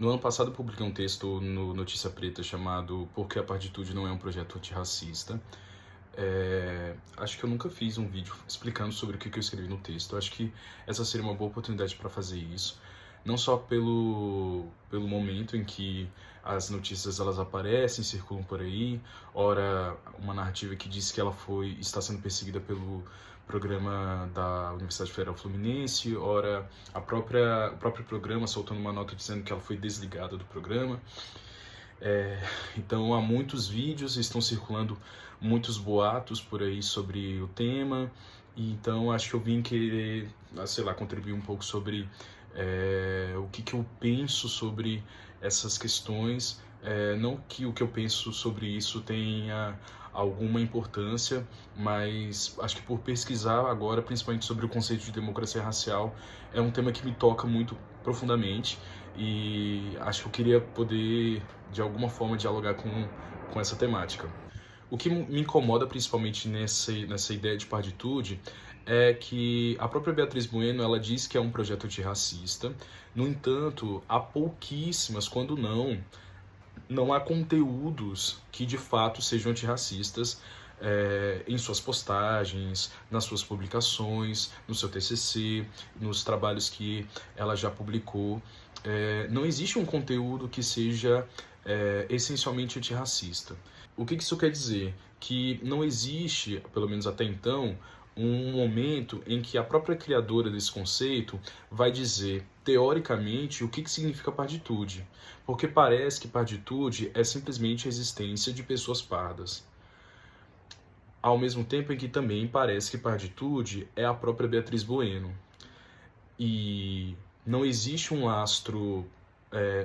No ano passado eu publiquei um texto no Notícia Preta chamado Por que a Parditude não é um projeto antirracista. Acho que eu nunca fiz um vídeo explicando sobre o que eu escrevi no texto. Eu acho que essa seria uma boa oportunidade para fazer isso. Não só pelo momento em que as notícias elas aparecem, circulam por aí, ora uma narrativa que diz que ela está sendo perseguida pelo programa da Universidade Federal Fluminense, ora o próprio programa soltando uma nota dizendo que ela foi desligada do programa. Então há muitos vídeos, estão circulando muitos boatos por aí sobre o tema, e então acho que eu vim querer, sei lá, contribuir um pouco sobre o que eu penso sobre essas questões. Não que o que eu penso sobre isso tenha alguma importância, mas acho que por pesquisar agora, principalmente sobre o conceito de democracia racial, é um tema que me toca muito profundamente, e acho que eu queria poder, de alguma forma, dialogar com essa temática. O que me incomoda principalmente nessa ideia de parditude é que a própria Beatriz Bueno, ela diz que é um projeto antirracista. No entanto, há pouquíssimas, quando não há conteúdos que de fato sejam antirracistas em suas postagens, nas suas publicações, no seu TCC, nos trabalhos que ela já publicou. Não existe um conteúdo que seja essencialmente antirracista. O que isso quer dizer? Que não existe, pelo menos até então, um momento em que a própria criadora desse conceito vai dizer, teoricamente, o que significa parditude. Porque parece que parditude é simplesmente a existência de pessoas pardas. Ao mesmo tempo em que também parece que parditude é a própria Beatriz Bueno. E não existe um lastro,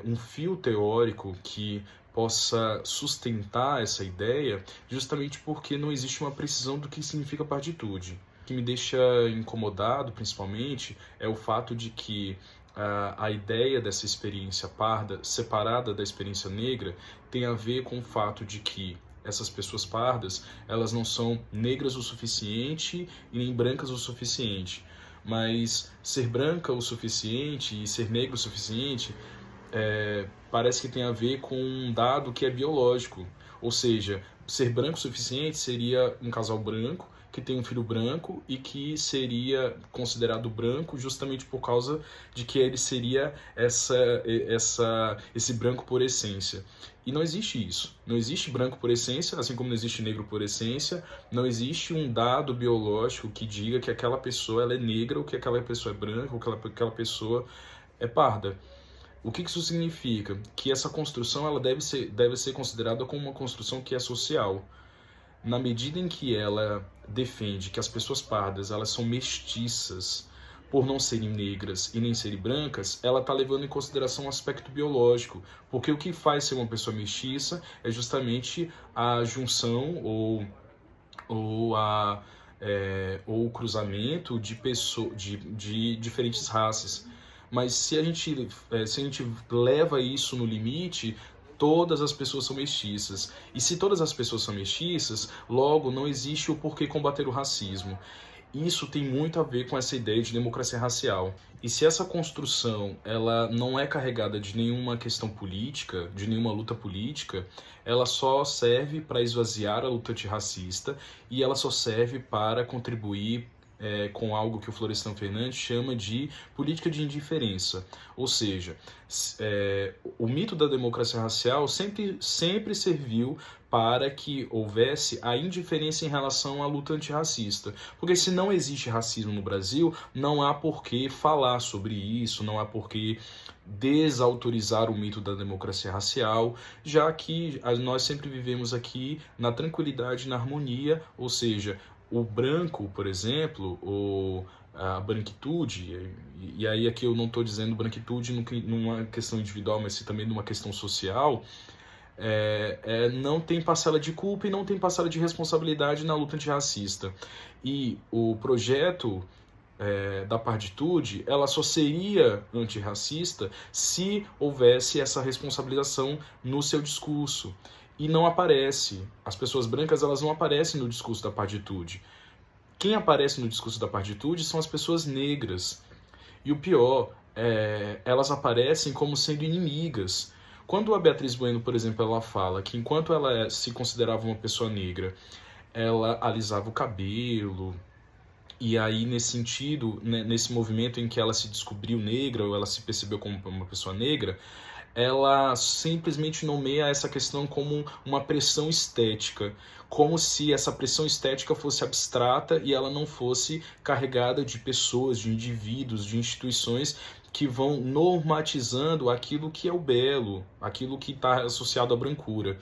um fio teórico que possa sustentar essa ideia, justamente porque não existe uma precisão do que significa parditude. O que me deixa incomodado, principalmente, é o fato de que a ideia dessa experiência parda, separada da experiência negra, tem a ver com o fato de que essas pessoas pardas, elas não são negras o suficiente e nem brancas o suficiente. Mas ser branca o suficiente e ser negra o suficiente parece que tem a ver com um dado que é biológico. Ou seja, ser branco o suficiente seria um casal branco que tem um filho branco e que seria considerado branco justamente por causa de que ele seria esse branco por essência. E não existe isso. Não existe branco por essência, assim como não existe negro por essência. Não existe um dado biológico que diga que aquela pessoa ela é negra, ou que aquela pessoa é branca, ou que aquela pessoa é parda. O que isso significa? Que essa construção ela deve ser considerada como uma construção que é social. Na medida em que ela defende que as pessoas pardas elas são mestiças por não serem negras e nem serem brancas, ela está levando em consideração o aspecto biológico. Porque o que faz ser uma pessoa mestiça é justamente a junção ou o cruzamento de diferentes raças. Mas se a gente leva isso no limite, todas as pessoas são mestiças. E se todas as pessoas são mestiças, logo não existe o porquê combater o racismo. Isso tem muito a ver com essa ideia de democracia racial. E se essa construção ela não é carregada de nenhuma questão política, de nenhuma luta política, ela só serve para esvaziar a luta antirracista e ela só serve para contribuir com algo que o Florestan Fernandes chama de política de indiferença. Ou seja, o mito da democracia racial sempre serviu para que houvesse a indiferença em relação à luta antirracista. Porque se não existe racismo no Brasil, não há por que falar sobre isso, não há por que desautorizar o mito da democracia racial, já que nós sempre vivemos aqui na tranquilidade e na harmonia, ou seja, o branco, por exemplo, ou a branquitude, e aí aqui eu não estou dizendo branquitude numa questão individual, mas também numa questão social, não tem parcela de culpa e não tem parcela de responsabilidade na luta antirracista. E o projeto da parditude, ela só seria antirracista se houvesse essa responsabilização no seu discurso. E não aparece. As pessoas brancas elas não aparecem no discurso da parditude. Quem aparece no discurso da parditude são as pessoas negras. E o pior, elas aparecem como sendo inimigas. Quando a Beatriz Bueno, por exemplo, ela fala que enquanto ela se considerava uma pessoa negra, ela alisava o cabelo, e aí nesse sentido, né, nesse movimento em que ela se descobriu negra, ou ela se percebeu como uma pessoa negra, ela simplesmente nomeia essa questão como uma pressão estética, como se essa pressão estética fosse abstrata e ela não fosse carregada de pessoas, de indivíduos, de instituições que vão normatizando aquilo que é o belo, aquilo que está associado à brancura.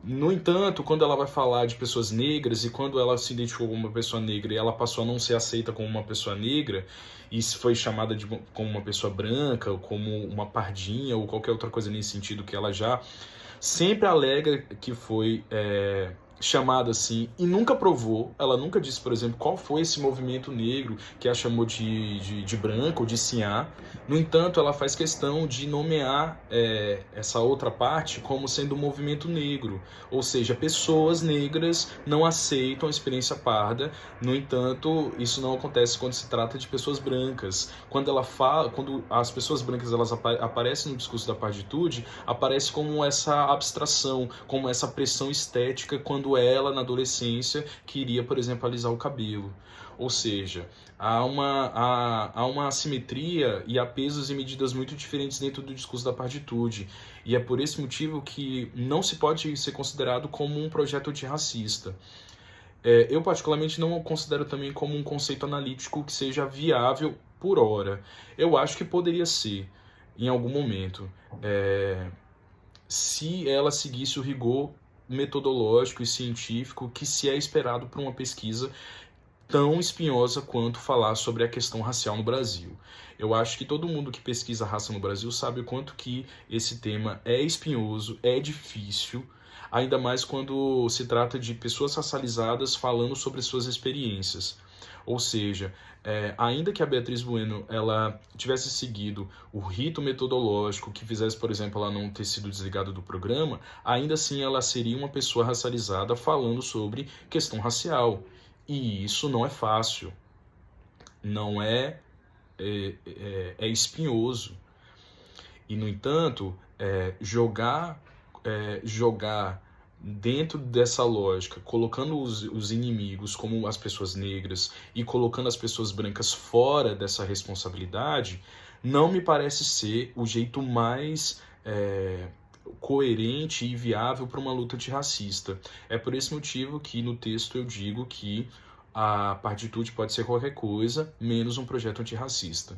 No entanto, quando ela vai falar de pessoas negras e quando ela se identificou como uma pessoa negra e ela passou a não ser aceita como uma pessoa negra e se foi chamada como uma pessoa branca, ou como uma pardinha ou qualquer outra coisa nesse sentido que ela já sempre alega que foi chamada assim e nunca provou, ela nunca disse, por exemplo, qual foi esse movimento negro que a chamou de branca ou de sinhá. No entanto, ela faz questão de nomear essa outra parte como sendo um movimento negro, ou seja, pessoas negras não aceitam a experiência parda. No entanto, isso não acontece quando se trata de pessoas brancas. Quando ela fala, quando as pessoas brancas elas aparecem no discurso da parditude, aparece como essa abstração, como essa pressão estética quando ela, na adolescência, queria, por exemplo, alisar o cabelo. Ou seja, há uma assimetria e há pesos e medidas muito diferentes dentro do discurso da parditude. E é por esse motivo que não se pode ser considerado como um projeto antirracista. Eu, particularmente, não o considero também como um conceito analítico que seja viável por hora. Eu acho que poderia ser, em algum momento, se ela seguisse o rigor metodológico e científico que se é esperado por uma pesquisa tão espinhosa quanto falar sobre a questão racial no Brasil. Eu acho que todo mundo que pesquisa raça no Brasil sabe o quanto que esse tema é espinhoso, é difícil, ainda mais quando se trata de pessoas racializadas falando sobre suas experiências. Ou seja, ainda que a Beatriz Bueno ela tivesse seguido o rito metodológico que fizesse, por exemplo, ela não ter sido desligada do programa, ainda assim ela seria uma pessoa racializada falando sobre questão racial. E isso não é fácil, não é espinhoso. E, no entanto, jogar dentro dessa lógica, colocando os inimigos como as pessoas negras e colocando as pessoas brancas fora dessa responsabilidade, não me parece ser o jeito mais coerente e viável para uma luta antirracista. É por esse motivo que no texto eu digo que a parditude pode ser qualquer coisa, menos um projeto antirracista.